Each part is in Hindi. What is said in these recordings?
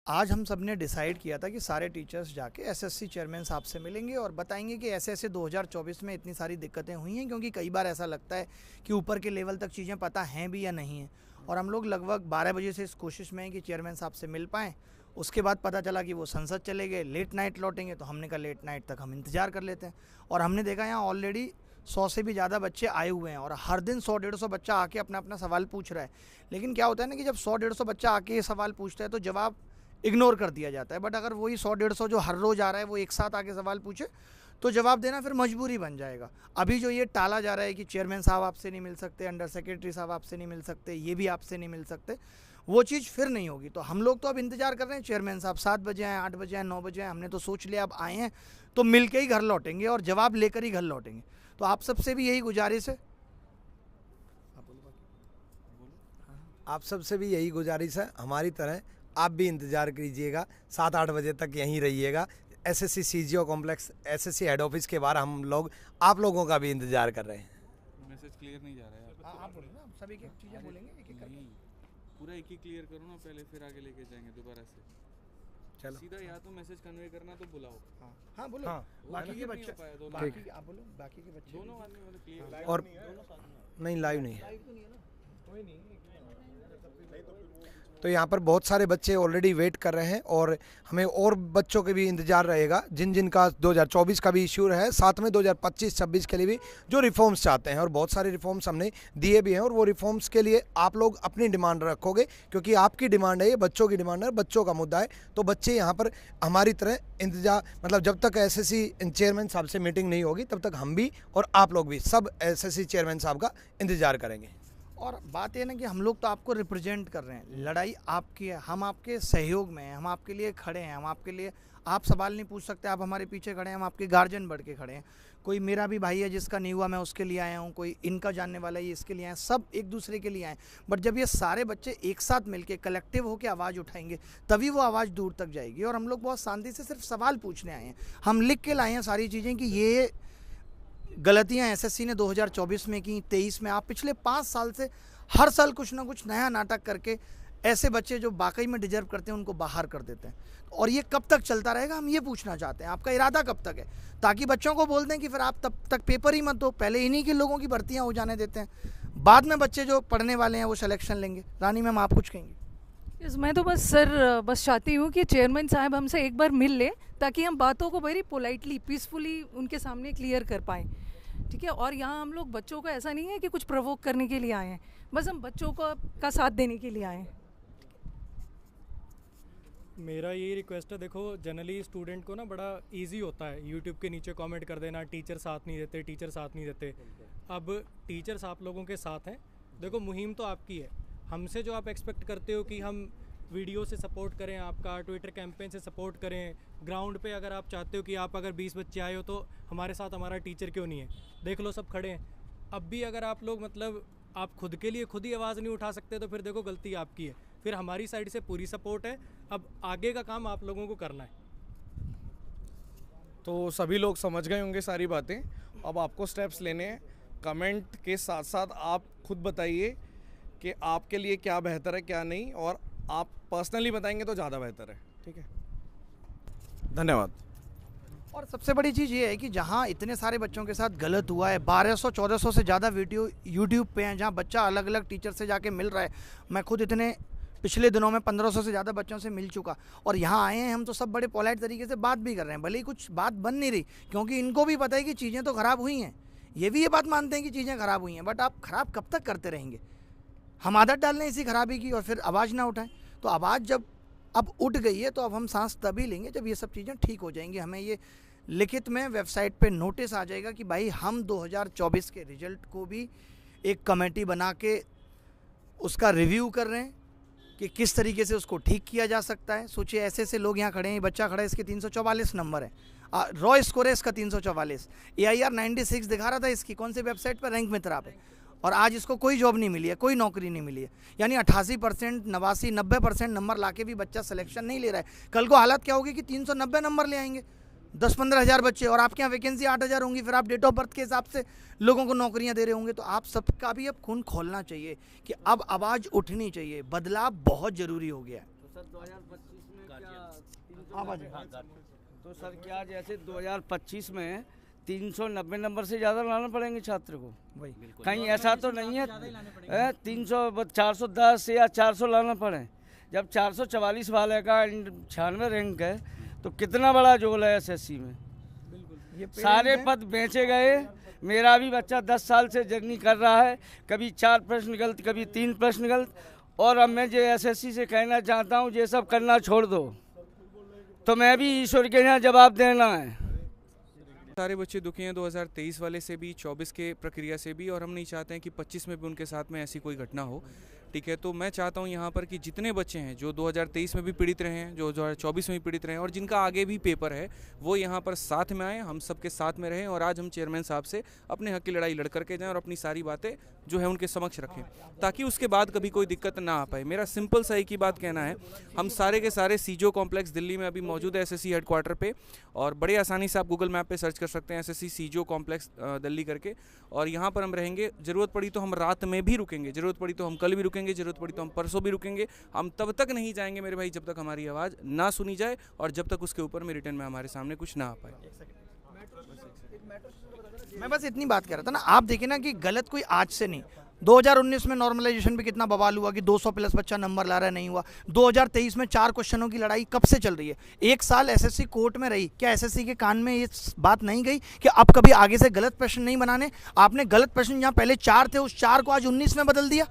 आज हम सब ने डिसाइड किया था कि सारे टीचर्स जाके एसएससी चेयरमैन साहब से मिलेंगे और बताएंगे कि ऐसे ऐसे 2024 में इतनी सारी दिक्कतें हुई हैं, क्योंकि कई बार ऐसा लगता है कि ऊपर के लेवल तक चीज़ें पता हैं भी या नहीं हैं। और हम लोग लगभग 12 बजे से इस कोशिश में हैं कि चेयरमैन साहब से मिल पाएँ। उसके बाद पता चला कि वो संसद चले गए, लेट नाइट लौटेंगे, तो हमने कहा लेट नाइट तक हम इंतज़ार कर लेते हैं। और हमने देखा यहाँ ऑलरेडी 100 से भी ज़्यादा बच्चे आए हुए हैं और हर दिन 100-150 बच्चा आके अपना अपना सवाल पूछ रहा है। लेकिन क्या होता है ना कि जब 100-150 बच्चा आके ये सवाल पूछता है तो जवाब इग्नोर कर दिया जाता है। बट अगर वही 100-150 जो हर रोज़ आ रहा है वो एक साथ आके सवाल पूछे तो जवाब देना फिर मजबूरी बन जाएगा। अभी जो ये टाला जा रहा है कि चेयरमैन साहब आपसे नहीं मिल सकते, अंडर सेक्रेटरी साहब आपसे नहीं मिल सकते, ये भी आपसे नहीं मिल सकते, वो चीज़ फिर नहीं होगी। तो हम लोग तो अब इंतजार कर रहे हैं चेयरमैन साहब 7 बजे आएँ, 8 बजे आएँ, 9 बजे आएँ। हमने तो सोच लिया अब आए हैं तो मिल के ही घर लौटेंगे और जवाब लेकर ही घर लौटेंगे। तो आप सबसे भी यही गुजारिश है, आप सबसे भी यही गुजारिश है, हमारी तरह आप भी इंतज़ार कीजिएगा, 7-8 बजे तक यहीं रहिएगा। SSC CGO complex SSC head office के बाहर हम लोग आप लोगों का भी इंतज़ार कर रहे हैं। मैसेज क्लियर नहीं जा रहा है। आप बोलेंगे ना, सभी की चीज़ें बोलेंगे एक एक करके। पूरा एक ही क्लियर करो ना पहले, फिर आगे लेके जाएंगे दोबारा से। चलो सीधा या तो मैसेज कन्वे करना तो बुलाओ। हाँ बोलो। हाँ, बाकी के बच्चे, बाकी आप बोलो, बाकी के बच्चे दोनों आदमी मतलब क्लियर। और नहीं, लाइव नहीं है। तो यहाँ पर बहुत सारे बच्चे ऑलरेडी वेट कर रहे हैं और हमें और बच्चों के भी इंतज़ार रहेगा जिन जिन का 2024 का भी इश्यू है, साथ में 2025-26 के लिए भी जो रिफॉर्म्स चाहते हैं। और बहुत सारे रिफॉर्म्स हमने दिए भी हैं और वो रिफॉर्म्स के लिए आप लोग अपनी डिमांड रखोगे, क्योंकि आपकी डिमांड है, ये बच्चों की डिमांड है, बच्चों का मुद्दा है। तो बच्चे यहाँ पर हमारी तरह इंतजार, मतलब जब तक एसएससी चेयरमैन साहब से मीटिंग नहीं होगी तब तक हम भी और आप लोग भी सब एसएससी चेयरमैन साहब का इंतज़ार करेंगे। और बात ये ना कि हम लोग तो आपको रिप्रेजेंट कर रहे हैं, लड़ाई आपकी है, हम आपके सहयोग में हैं, हम आपके लिए खड़े हैं, हम आपके लिए, आप सवाल नहीं पूछ सकते, आप हमारे पीछे खड़े हैं, हम आपके गार्जियन बढ़ के खड़े हैं। कोई मेरा भी भाई है जिसका नहीं हुआ, मैं उसके लिए आया हूँ, कोई इनका जानने वाला है इसके लिए आए, सब एक दूसरे के लिए आए। बट जब ये सारे बच्चे एक साथ मिलके कलेक्टिव होकर आवाज़ उठाएंगे तभी वो आवाज़ दूर तक जाएगी। और हम लोग बहुत शांति से सिर्फ सवाल पूछने आए हैं, हम लिख के लाए हैं सारी चीज़ें कि ये गलतियाँ एसएससी ने 2024 में की, 23 में, आप पिछले 5 साल से हर साल कुछ ना कुछ नया नाटक करके ऐसे बच्चे जो वाकई में डिजर्व करते हैं उनको बाहर कर देते हैं। और ये कब तक चलता रहेगा, हम ये पूछना चाहते हैं, आपका इरादा कब तक है, ताकि बच्चों को बोल दें कि फिर आप तब तक पेपर ही मत दो, पहले इन्हीं के लोगों की भर्तियां हो जाने देते हैं, बाद में बच्चे जो पढ़ने वाले हैं वो सिलेक्शन लेंगे। रानी मैम आप कुछ कहेंगे? मैं तो बस सर बस चाहती हूँ कि चेयरमैन साहब हमसे एक बार मिल ले, ताकि हम बातों को वेरी पोलाइटली पीसफुली उनके सामने क्लियर कर पाएँ, ठीक है। और यहाँ हम लोग बच्चों को ऐसा नहीं है कि कुछ प्रोवोक करने के लिए आए हैं, बस हम बच्चों को का साथ देने के लिए आए हैं। मेरा यही रिक्वेस्ट है, देखो जनरली स्टूडेंट को ना बड़ा इजी होता है यूट्यूब के नीचे कमेंट कर देना, टीचर साथ नहीं देते, टीचर साथ नहीं देते। अब टीचर्स आप लोगों के साथ हैं, देखो मुहिम तो आपकी है, हमसे जो आप एक्सपेक्ट करते हो कि हम वीडियो से सपोर्ट करें, आपका ट्विटर कैंपेन से सपोर्ट करें, ग्राउंड पे अगर आप चाहते हो कि आप अगर 20 बच्चे आए हो तो हमारे साथ हमारा टीचर क्यों नहीं है, देख लो सब खड़े हैं। अब भी अगर आप लोग मतलब आप खुद के लिए खुद ही आवाज़ नहीं उठा सकते तो फिर देखो गलती आपकी है। फिर हमारी साइड से पूरी सपोर्ट है, अब आगे का काम आप लोगों को करना है। तो सभी लोग समझ गए होंगे सारी बातें, अब आपको स्टेप्स लेने हैं। कमेंट के साथ साथ आप खुद बताइए कि आपके लिए क्या बेहतर है क्या नहीं, और आप पर्सनली बताएंगे तो ज़्यादा बेहतर है, ठीक है। धन्यवाद। और सबसे बड़ी चीज़ ये है कि जहाँ इतने सारे बच्चों के साथ गलत हुआ है, 1200-1400 से ज़्यादा वीडियो यूट्यूब पे हैं, जहाँ बच्चा अलग अलग टीचर से जाके मिल रहा है। मैं खुद इतने पिछले दिनों में 1500 से ज़्यादा बच्चों से मिल चुका, और यहाँ आए हैं हम तो सब बड़े पोलाइट तरीके से बात भी कर रहे हैं, भले ही कुछ बात बन नहीं रही, क्योंकि इनको भी पता है कि चीज़ें तो ख़राब हुई हैं, ये भी ये बात मानते हैं कि चीज़ें ख़राब हुई हैं। बट आप ख़राब कब तक करते रहेंगे, हम आदत डाल लें इसी खराबी की और फिर आवाज़ ना उठाएं। तो आवाज़ जब अब उठ गई है तो अब हम सांस तभी लेंगे जब ये सब चीज़ें ठीक हो जाएंगी। हमें ये लिखित में वेबसाइट पे नोटिस आ जाएगा कि भाई हम 2024 के रिजल्ट को भी एक कमेटी बना के उसका रिव्यू कर रहे हैं कि किस तरीके से उसको ठीक किया जा सकता है। सोचिए ऐसे ऐसे लोग यहाँ खड़े हैं, बच्चा खड़ा है, इसके 344 नंबर है, रॉ स्कोर है इसका 344, AIR 96 दिखा रहा था इसकी, कौन सी वेबसाइट पर, रैंक मित्रा पे, और आज इसको कोई जॉब नहीं मिली है, कोई नौकरी नहीं मिली है। यानी 88%, 89, 90% नंबर लाके भी बच्चा सिलेक्शन नहीं ले रहा है। कल को हालत क्या होगी कि 390 नंबर ले आएंगे 10-15 हज़ार बच्चे, और आपके यहाँ वैकेंसी 8,000 होंगी, फिर आप डेट ऑफ बर्थ के हिसाब से लोगों को नौकरियां दे रहे होंगे। तो आप सबका भी अब खून खोलना चाहिए कि अब आवाज़ उठनी चाहिए, बदलाव बहुत ज़रूरी हो गया है। आप आ जाइए। तो सर क्या जैसे 2025 में 390 नंबर से ज़्यादा लाना पड़ेंगे छात्र को? वही कहीं ऐसा तो नहीं है 300 410 या 400 लाना पड़े? जब 444 वाले का 96 रैंक है तो कितना बड़ा जोल है एसएससी में। सारे पद बेचे गए। मेरा भी बच्चा 10 साल से जर्नी कर रहा है, कभी 4 प्रश्न गलत, कभी 3 प्रश्न गलत। और अब मैं जो एसएससी से कहना चाहता हूँ, ये सब करना छोड़ दो, तो मैं भी ईश्वर के यहाँ जवाब देना है। सारे बच्चे दुखी हैं 2023 वाले से भी, 24 के प्रक्रिया से भी, और हम नहीं चाहते हैं कि 25 में भी उनके साथ में ऐसी कोई घटना हो। ठीक है, तो मैं चाहता हूं यहाँ पर कि जितने बच्चे हैं जो 2023 में भी पीड़ित रहे हैं, जो 2024 में भी पीड़ित रहे हैं, और जिनका आगे भी पेपर है, वो यहाँ पर साथ में आएँ, हम सबके साथ में रहें। और आज हम चेयरमैन साहब से अपने हक की लड़ाई लड़ करके जाएँ और अपनी सारी बातें जो है उनके समक्ष रखें, ताकि उसके बाद कभी कोई दिक्कत ना आ पाए। मेरा सिंपल सा एक ही बात कहना है, हम सारे के सारे सीजो कॉम्प्लेक्स दिल्ली में अभी मौजूद है एसएससी हेडक्वार्टर पे, और बड़े आसानी से आप गूगल मैप पे सर्च कर सकते हैं एसएससी सीजो कॉम्प्लेक्स दिल्ली करके, और यहाँ पर हम रहेंगे। ज़रूरत पड़ी तो हम रात में भी रुकेंगे, ज़रूरत पड़ी तो हम कल भी रुकेंगे, ज़रूरत पड़ी तो हम परसों भी रुकेंगे। हम तब तक नहीं जाएंगे मेरे भाई जब तक हमारी आवाज़ ना सुनी जाए और जब तक उसके ऊपर में रिटर्न में हमारे सामने कुछ ना आ पाए। मैं बस इतनी बात कर रहा था ना, आप देखिए ना कि गलत कोई आज से नहीं। 2019 में नॉर्मलाइजेशन पे कितना बवाल हुआ कि 200 प्लस बच्चा नंबर ला रहा है, नहीं हुआ। 2023 में 4 क्वेश्चनों की लड़ाई कब से चल रही है? 1 साल एसएससी कोर्ट में रही, क्या एसएससी के कान में ये बात नहीं गई कि अब कभी आगे से गलत प्रश्न नहीं बनाने? आपने गलत प्रश्न जहाँ पहले 4 थे, उस 4 को आज 19 में बदल दिया।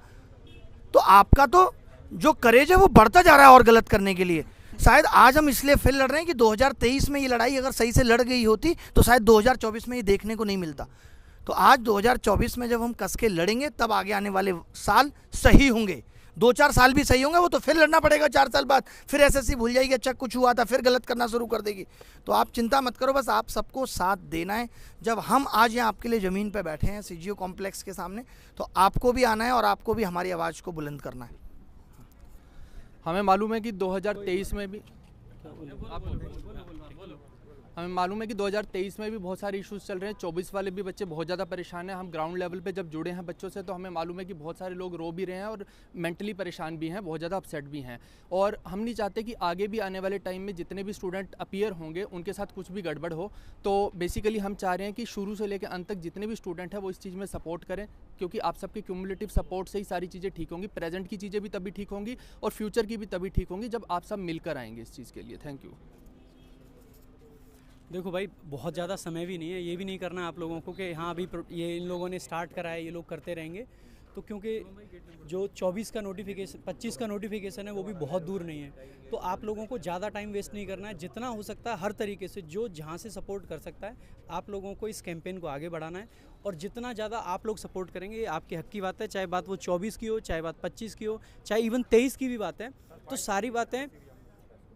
तो आपका तो जो करेज है वो बढ़ता जा रहा है और गलत करने के लिए। शायद आज हम इसलिए फिर लड़ रहे हैं कि 2023 में ये लड़ाई अगर सही से लड़ गई होती तो शायद 2024 में ये देखने को नहीं मिलता। तो आज 2024 में जब हम कस के लड़ेंगे तब आगे आने वाले साल सही होंगे। 2-4 साल भी सही होंगे, वो तो फिर लड़ना पड़ेगा 4 साल बाद। फिर एसएससी भूल जाएगी अच्छा कुछ हुआ था, फिर गलत करना शुरू कर देगी। तो आप चिंता मत करो, बस आप सबको साथ देना है। जब हम आज यहाँ आपके लिए ज़मीन पर बैठे हैं सीजीओ कॉम्प्लेक्स के सामने, तो आपको भी आना है और आपको भी हमारी आवाज़ को बुलंद करना है। हमें मालूम है कि 2023 में भी बहुत सारे इश्यूज चल रहे हैं। 24 वाले भी बच्चे बहुत ज़्यादा परेशान हैं। हम ग्राउंड लेवल पे जब जुड़े हैं बच्चों से तो हमें मालूम है कि बहुत सारे लोग रो भी रहे हैं और मेंटली परेशान भी हैं, बहुत ज़्यादा अपसेट भी हैं। और हम नहीं चाहते कि आगे भी आने वाले टाइम में जितने भी स्टूडेंट अपीयर होंगे उनके साथ कुछ भी गड़बड़ हो। तो बेसिकली हम चाह रहे हैं कि शुरू से लेकर अंत तक जितने भी स्टूडेंट हैं वो इस चीज़ में सपोर्ट करें, क्योंकि आप सबके क्यूमुलेटिव सपोर्ट से ही सारी चीज़ें ठीक होंगी। प्रेजेंट की चीज़ें भी तभी ठीक होंगी और फ्यूचर की भी तभी ठीक होंगी जब आप सब मिलकर आएंगे इस चीज़ के लिए। Thank you. देखो भाई, बहुत ज़्यादा समय भी नहीं है, ये भी नहीं करना आप लोगों को कि हाँ अभी ये इन लोगों ने स्टार्ट करा है, ये लोग करते रहेंगे। तो क्योंकि जो 24 का नोटिफिकेशन 25 का नोटिफिकेशन है वो भी बहुत दूर नहीं है, तो आप लोगों को ज़्यादा टाइम वेस्ट नहीं करना है। जितना हो सकता है हर तरीके से जो जहाँ से सपोर्ट कर सकता है आप लोगों को इस कैंपेन को आगे बढ़ाना है। और जितना ज़्यादा आप लोग सपोर्ट करेंगे ये आपके हक की बात है, चाहे बात वो 24 की हो, चाहे बात 25 की हो, चाहे इवन 23 की भी बात है। तो सारी बातें,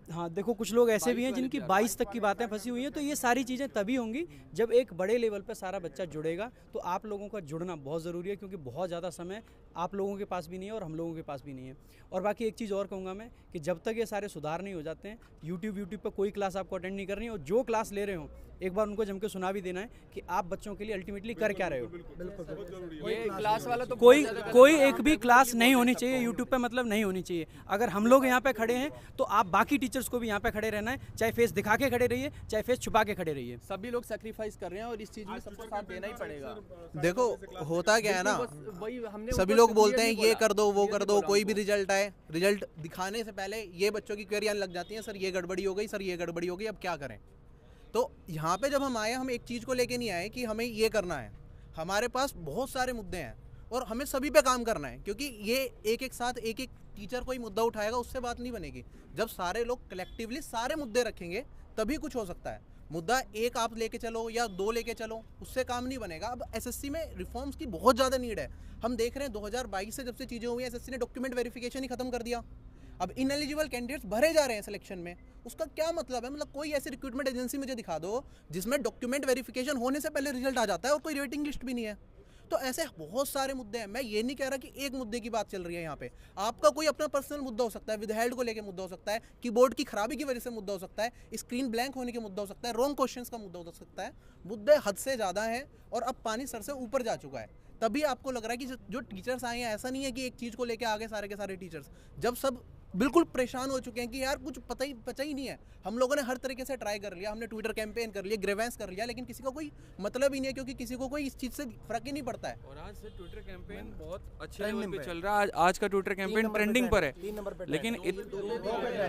हाँ देखो कुछ लोग ऐसे भी हैं जिनकी 22 तक की बातें फंसी हुई हैं। तो ये सारी चीज़ें तभी होंगी जब एक बड़े लेवल पर सारा बच्चा जुड़ेगा। तो आप लोगों का जुड़ना बहुत ज़रूरी है, क्योंकि बहुत ज़्यादा समय आप लोगों के पास भी नहीं है और हम लोगों के पास भी नहीं है। और बाकी एक चीज़ और कहूँगा मैं कि जब तक ये सारे सुधार नहीं हो जाते हैं, यूट्यूब पर कोई क्लास आपको अटेंड नहीं करनी, और जो क्लास ले रहे हो एक बार उनको जम के सुना भी देना है कि आप बच्चों के लिए अल्टीमेटली कर क्या रहे हो। ये क्लास वाला तो कोई एक भी क्लास नहीं होनी चाहिए यूट्यूब पे, मतलब नहीं होनी चाहिए। अगर हम लोग यहाँ पे खड़े हैं तो आप बाकी टीचर्स को भी यहाँ पे खड़े रहना है, चाहे फेस दिखा के खड़े रहिए, चाहे फेस छुपा के खड़े रहिए। सभी लोग सेक्रीफाइस कर रहे हैं और इस चीज़ में सबको साथ देना ही पड़ेगा। देखो होता क्या है ना, वही हमने सभी लोग बोलते हैं ये कर दो वो कर दो, कोई भी रिजल्ट आए, रिजल्ट दिखाने से पहले ये बच्चों की क्वेरी आने लग जाती है, सर ये गड़बड़ी हो गई, सर ये गड़बड़ी हो गई, अब क्या करें। तो यहाँ पे जब हम आए, हम एक चीज़ को लेके नहीं आए कि हमें ये करना है। हमारे पास बहुत सारे मुद्दे हैं और हमें सभी पे काम करना है, क्योंकि ये एक साथ एक टीचर कोई मुद्दा उठाएगा उससे बात नहीं बनेगी। जब सारे लोग कलेक्टिवली सारे मुद्दे रखेंगे तभी कुछ हो सकता है। मुद्दा एक आप लेके चलो या 2 लेके चलो, उससे काम नहीं बनेगा। अब एसएससी में रिफॉर्म्स की बहुत ज़्यादा नीड है। हम देख रहे हैं 2022 से जब से चीज़ें हुई हैं, एसएससी ने डॉक्यूमेंट वेरिफिकेशन ही खत्म कर दिया। अब इनएलिजिबल कैंडिडेट्स भरे जा रहे हैं सिलेक्शन में। उसका क्या मतलब है? मतलब कोई ऐसी रिक्रूटमेंट एजेंसी मुझे दिखा दो जिसमें डॉक्यूमेंट वेरिफिकेशन होने से पहले रिजल्ट आ जाता है और कोई वेटिंग लिस्ट भी नहीं है। तो ऐसे बहुत सारे मुद्दे हैं। मैं ये नहीं कह रहा कि एक मुद्दे की बात चल रही है यहाँ पे। आपका कोई अपना पर्सनल मुद्दा हो सकता है, विदहेल्ड को लेकर मुद्दा हो सकता है, कीबोर्ड की खराबी की वजह से मुद्दा हो सकता है, स्क्रीन ब्लैंक होने के मुद्दा हो सकता है, रॉन्ग क्वेश्चंस का मुद्दा हो सकता है। मुद्दे हद से ज़्यादा हैं और अब पानी सर से ऊपर जा चुका है। तभी आपको लग रहा है कि जो टीचर्स आए हैं, ऐसा नहीं है कि एक चीज़ को लेकर आगे सारे के सारे टीचर्स, जब सब बिल्कुल परेशान हो चुके हैं कि यार कुछ पता ही नहीं है। हम लोगों ने हर तरीके से ट्राई कर लिया, हमने ट्विटर कैंपेन कर लिया, ग्रेवेंस कर लिया, लेकिन किसी को कोई मतलब ही नहीं है, क्योंकि किसी को कोई इस चीज़ से फर्क ही नहीं पड़ता है। और आज से ट्विटर कैंपेन बहुत अच्छे लेवल पे चल रहा है। आज का ट्विटर कैंपेन ट्रेंडिंग पर है, लेकिन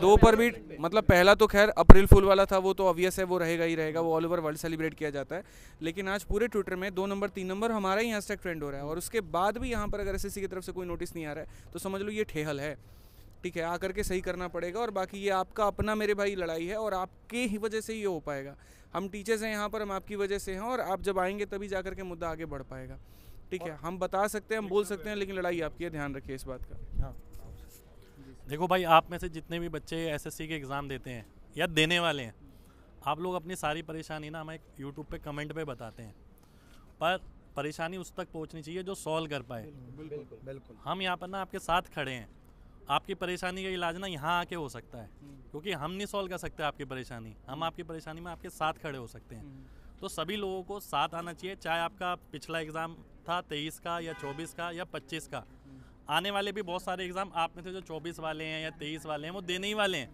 2 पर भी मतलब पहला तो खैर अप्रैल फुल वाला था, वो तो ऑब्वियस है, वो रहेगा ही रहेगा, वो ऑल ओवर वर्ल्ड सेलिब्रेट किया जाता है। लेकिन आज पूरे ट्विटर में 2 नंबर 3 नंबर हमारा ही हैशटैग ट्रेंड हो रहा है, और उसके बाद भी यहाँ पर अगर एसएससी की तरफ से कोई नोटिस नहीं आ रहा है तो समझ लो ये ठेहल है। ठीक है, आकर के सही करना पड़ेगा, और बाकी ये आपका अपना मेरे भाई लड़ाई है, और आपके ही वजह से ये हो पाएगा। हम टीचर्स हैं यहाँ पर, हम आपकी वजह से हैं, और आप जब आएंगे तभी जाकर के मुद्दा आगे बढ़ पाएगा। ठीक है, हम बता सकते हैं, हम बोल सकते हैं, लेकिन लड़ाई आपकी है, ध्यान रखिए इस बात का। हाँ। देखो भाई, आप में से जितने भी बच्चे एसएससी के एग्ज़ाम देते हैं या देने वाले हैं, आप लोग अपनी सारी परेशानी ना हमें यूट्यूब पे कमेंट पे बताते हैं, पर परेशानी उस तक पहुंचनी चाहिए जो सॉल्व कर पाए। बिल्कुल। हम यहाँ पर ना आपके साथ खड़े हैं। आपकी परेशानी का इलाज ना यहाँ आके हो सकता है, क्योंकि हम नहीं सॉल्व कर सकते आपकी परेशानी, हम आपकी परेशानी में आपके साथ खड़े हो सकते हैं। तो सभी लोगों को साथ आना चाहिए, चाहे आपका पिछला एग्ज़ाम था 23 का या 24 का या 25 का। आने वाले भी बहुत सारे एग्ज़ाम आप में से जो 24 वाले हैं या 23 वाले हैं वो देने ही वाले हैं।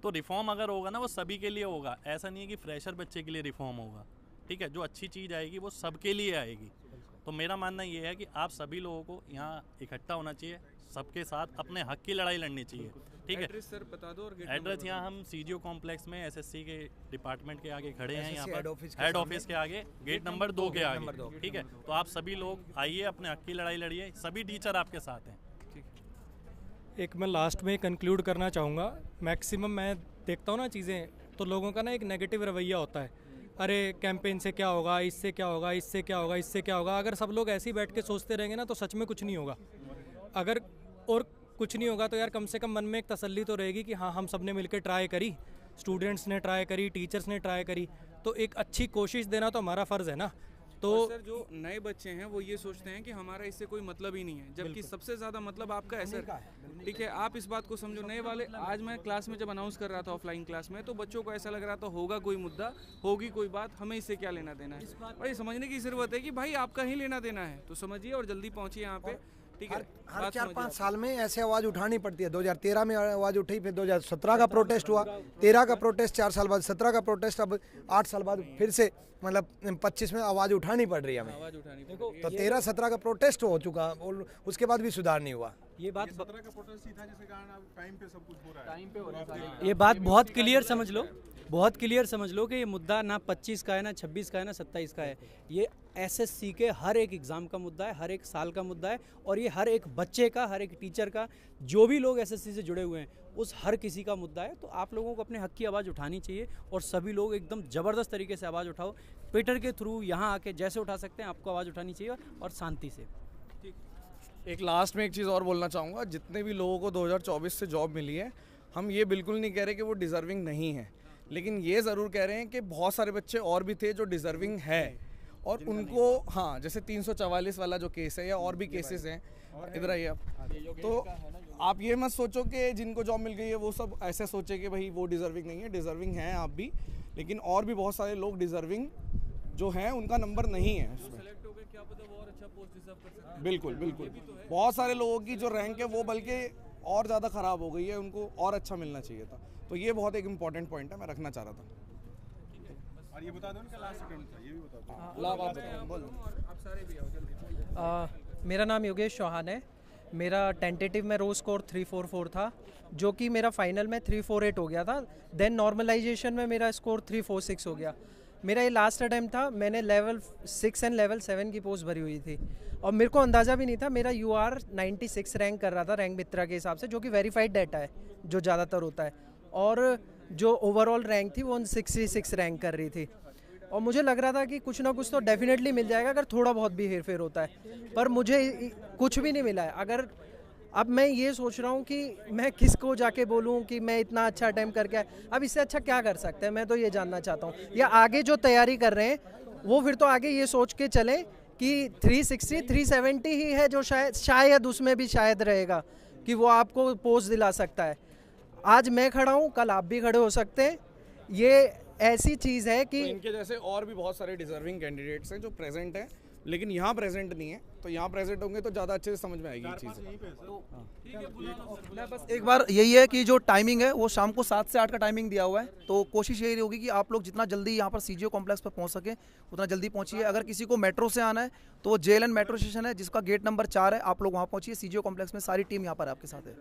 तो रिफॉर्म अगर होगा ना वो सभी के लिए होगा, ऐसा नहीं है कि फ्रेशर बच्चे के लिए रिफॉर्म होगा। ठीक है, जो अच्छी चीज़ आएगी वो सबके लिए आएगी। तो मेरा मानना ये है कि आप सभी लोगों को यहाँ इकट्ठा होना चाहिए, सबके साथ अपने हक की लड़ाई लड़नी चाहिए। ठीक है, एड्रेस सर बता दो। और एड्रेस यहाँ हम सीजीओ कॉम्प्लेक्स में एसएससी के डिपार्टमेंट के आगे खड़े हैं, यहाँ हेड पर ऑफिस ऑफिस के आगे गेट नंबर 2 के आगे। ठीक है, तो आप सभी लोग आइए, अपने हक की लड़ाई लड़िए, सभी टीचर आपके साथ हैं। एक मैं लास्ट में कंक्लूड करना चाहूँगा। मैक्सिमम मैं देखता हूँ ना चीज़ें, तो लोगों का ना एक नेगेटिव रवैया होता है, अरे कैंपेन से क्या होगा, इससे क्या होगा, इससे क्या होगा, इससे क्या होगा। अगर सब लोग ऐसे ही बैठ के सोचते रहेंगे ना तो सच में कुछ नहीं होगा। अगर और कुछ नहीं होगा तो यार कम से कम मन में एक तसल्ली तो रहेगी कि हाँ, हम सब ने मिलकर ट्राई करी, स्टूडेंट्स ने ट्राई करी, टीचर्स ने ट्राई करी, तो एक अच्छी कोशिश देना तो हमारा फ़र्ज़ है ना। तो सर जो नए बच्चे हैं वो ये सोचते हैं कि हमारा इससे कोई मतलब ही नहीं है, जबकि सबसे ज़्यादा मतलब आपका है सर। ठीक है, आप इस बात को समझो। नए वाले, आज मैं क्लास में जब अनाउंस कर रहा था ऑफलाइन क्लास में, तो बच्चों को ऐसा लग रहा था होगा कोई मुद्दा, होगी कोई बात, हमें इससे क्या लेना देना है। और ये समझने की ज़रूरत है कि भाई आपका ही लेना देना है, तो समझिए और जल्दी पहुँचिए यहाँ पे। ठीक है, हर 4-5 साल में ऐसे आवाज़ उठानी पड़ती है। 2013 में आवाज़ उठी, फिर 2017 का प्रोटेस्ट हुआ, 13 का प्रोटेस्ट 4 साल बाद, 17 का प्रोटेस्ट, अब 8 साल बाद फिर से मतलब 25 में आवाज़ उठानी पड़ रही है हमें। आवाज़ उठानी तो 13-17 का प्रोटेस्ट हो चुका और उसके बाद भी सुधार नहीं हुआ। ये बात 17 का प्रोटेस्ट ही था जिसके कारण अब टाइम पे सब कुछ हो रहा है। टाइम पे हो रहा है। ये बात बहुत क्लियर समझ लो, बहुत क्लियर समझ लो कि ये मुद्दा ना 25 का है, ना 26 का है, ना 27 का है। ये एसएससी के हर एक एग्ज़ाम का मुद्दा है, हर एक साल का मुद्दा है, और ये हर एक बच्चे का, हर एक टीचर का, जो भी लोग एसएससी से जुड़े हुए हैं उस हर किसी का मुद्दा है। तो आप लोगों को अपने हक की आवाज़ उठानी चाहिए, और सभी लोग एकदम ज़बरदस्त तरीके से आवाज़ उठाओ। ट्विटर के थ्रू यहाँ आके जैसे उठा सकते हैं आपको आवाज़ उठानी चाहिए, और शांति से। एक लास्ट में एक चीज़ और बोलना चाहूँगा, जितने भी लोगों को 2024 से जॉब मिली है, हम ये बिल्कुल नहीं कह रहे कि वो डिज़र्विंग नहीं है, लेकिन ये ज़रूर कह रहे हैं कि बहुत सारे बच्चे और भी थे जो डिज़र्विंग है, और उनको हाँ, जैसे 344 वाला जो केस है या और भी केसेस हैं, इधर आइए आप। तो आप ये मत सोचो कि जिनको जॉब मिल गई है वो सब ऐसे सोचे कि भाई वो डिज़र्विंग नहीं है। डिज़र्विंग हैं आप भी, लेकिन और भी बहुत सारे लोग डिज़र्विंग जो हैं उनका नंबर नहीं है उसमें। बिल्कुल बिल्कुल, बहुत सारे लोगों की जो रैंक है वो बल्कि और ज़्यादा ख़राब हो गई है, उनको और अच्छा मिलना चाहिए था। तो ये बहुत एक इम्पॉर्टेंट पॉइंट है, मैं रखना चाह रहा था। और ये बता दो उनका लास्ट अटेम्प्ट था, ये भी बता दो। लाभ आप बताओ, बोलो। आप सारे भी आओ जल्दी। मेरा नाम योगेश चौहान है। मेरा टेंटेटिव में रो स्कोर 344 था, जो कि मेरा फाइनल में 348 हो गया था। देन नॉर्मलाइजेशन में मेरा स्कोर 346 हो गया। मेरा ये लास्ट अटैम्प्ट था। मैंने लेवल 6 एंड लेवल 7 की पोस्ट भरी हुई थी, और मेरे को अंदाज़ा भी नहीं था। मेरा UR 96 रैंक कर रहा था रैंक मित्रा के हिसाब से, जो कि वेरीफाइड डाटा है जो ज़्यादातर होता है, और जो ओवरऑल रैंक थी वो 66 रैंक कर रही थी। और मुझे लग रहा था कि कुछ ना कुछ तो डेफिनेटली मिल जाएगा अगर थोड़ा बहुत भी हेर फेर होता है, पर मुझे कुछ भी नहीं मिला है। अगर अब मैं ये सोच रहा हूँ कि मैं किसको जाके बोलूँ कि मैं इतना अच्छा अटैम्प्ट करके आया, अब इससे अच्छा क्या कर सकते हैं, मैं तो ये जानना चाहता हूँ। या आगे जो तैयारी कर रहे हैं वो फिर तो आगे ये सोच के चलें कि 360 370 ही है जो शायद उसमें भी शायद रहेगा कि वो आपको पोस्ट दिला सकता है। आज मैं खड़ा हूँ, कल आप भी खड़े हो सकते हैं। ये ऐसी चीज़ है कि तो इनके जैसे और भी बहुत सारे डिजर्विंग कैंडिडेट्स हैं जो प्रेजेंट हैं, लेकिन यहाँ प्रेजेंट नहीं है, तो यहाँ प्रेजेंट होंगे तो ज़्यादा अच्छे से समझ में आएगी ये चीज़। बस एक बार यही है कि जो टाइमिंग है वो शाम को 7 से 8 का टाइमिंग दिया हुआ है, तो कोशिश यही होगी कि आप लोग जितना जल्दी यहाँ पर सीजीओ कॉम्प्लेक्स पर पहुँच सके उतना जल्दी पहुँचिए। अगर किसी को मेट्रो से आना है तो वो JLN मेट्रो स्टेशन है जिसका गेट नंबर 4 है, आप लोग वहाँ पहुँचिए। सीजीओ कॉम्प्लेक्स में सारी टीम यहाँ पर आपके साथ है।